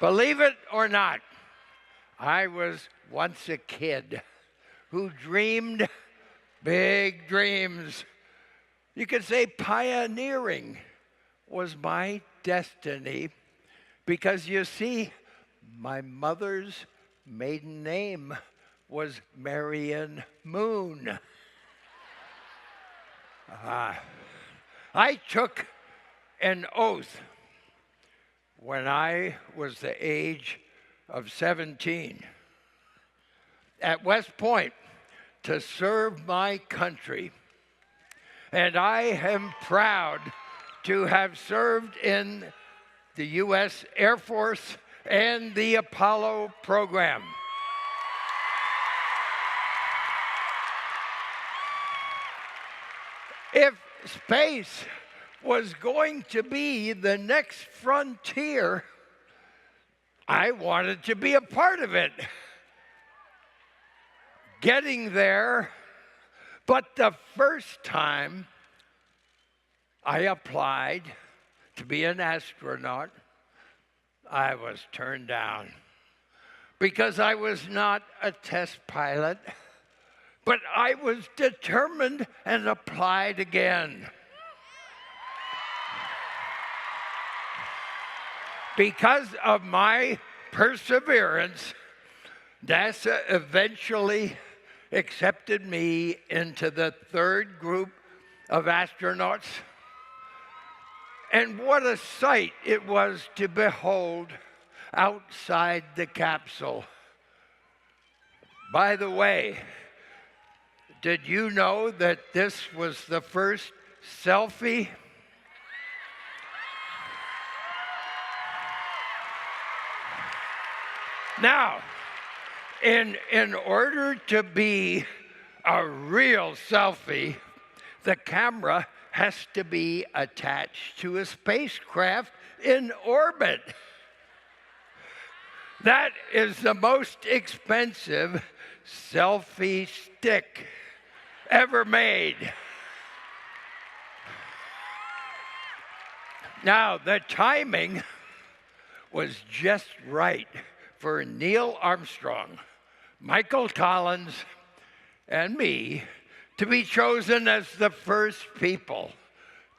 Believe it or not, I was once a kid who dreamed big dreams. You could say pioneering was my destiny because, you see, my mother's maiden name was Marion Moon. I took an oath when I was the age of 17 at West Point to serve my country. And I am proud to have served in the U.S. Air Force and the Apollo program. If space was going to be the next frontier, I wanted to be a part of it. Getting there, but the first time I applied to be an astronaut, I was turned down because I was not a test pilot, but I was determined and applied again. Because of my perseverance, NASA eventually accepted me into the third group of astronauts. And what a sight it was to behold outside the capsule. By the way, did you know that this was the first selfie? Now, in order to be a real selfie, the camera has to be attached to a spacecraft in orbit. That is the most expensive selfie stick ever made. Now, the timing was just right for Neil Armstrong, Michael Collins, and me to be chosen as the first people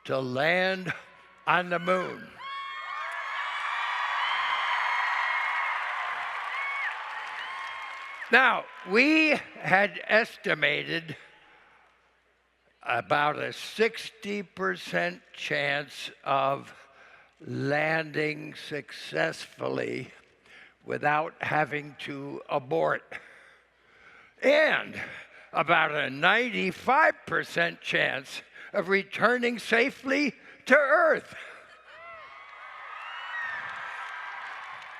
to land on the moon. Now, we had estimated about a 60% chance of landing successfully without having to abort, and about a 95% chance of returning safely to Earth.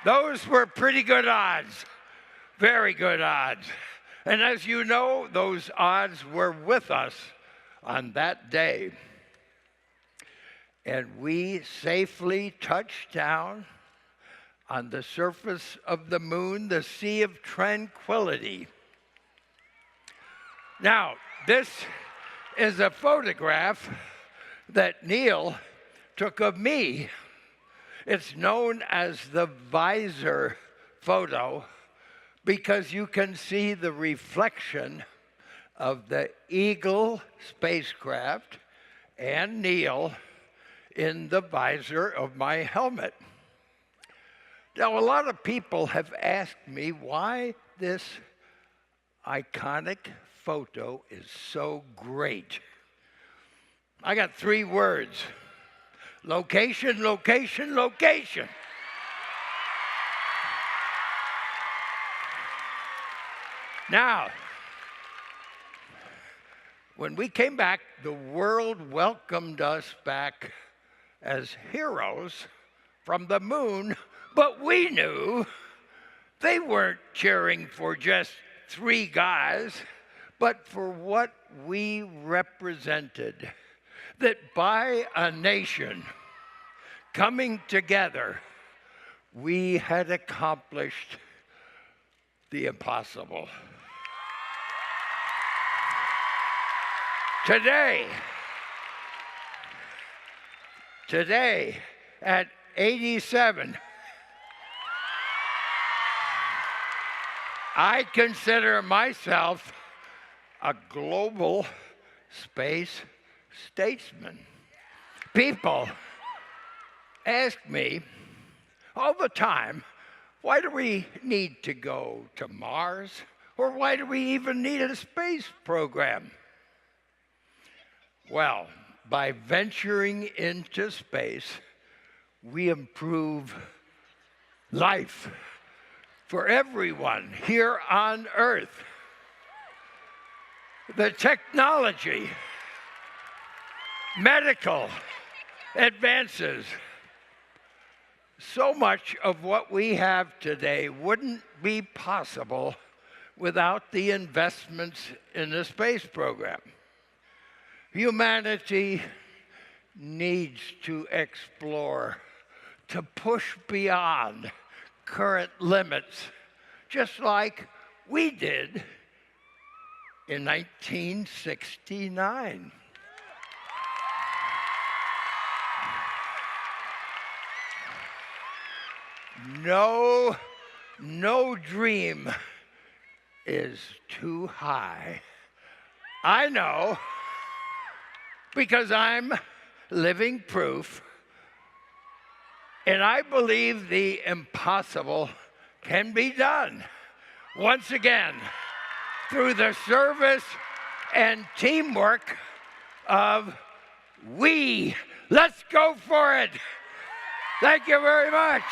Those were pretty good odds, very good odds. And as you know, those odds were with us on that day. And we safely touched down on the surface of the moon, the Sea of Tranquility. Now, this is a photograph that Neil took of me. It's known as the visor photo because you can see the reflection of the Eagle spacecraft and Neil in the visor of my helmet. Now, a lot of people have asked me why this iconic photo is so great. I got 3 words: location, location, location. Now, when we came back, the world welcomed us back as heroes from the moon, but we knew they weren't cheering for just 3 guys, but for what we represented, that by a nation coming together, we had accomplished the impossible. Today, at 87, I consider myself a global space statesman. People ask me all the time, why do we need to go to Mars? Or why do we even need a space program? Well, by venturing into space, we improve life for everyone here on Earth. The technology, medical advances, so much of what we have today wouldn't be possible without the investments in the space program. Humanity needs to explore, to push beyond current limits, just like we did in 1969. No dream is too high. I know, because I'm living proof, and I believe the impossible can be done. Once again, through the service and teamwork of we. Let's go for it. Thank you very much.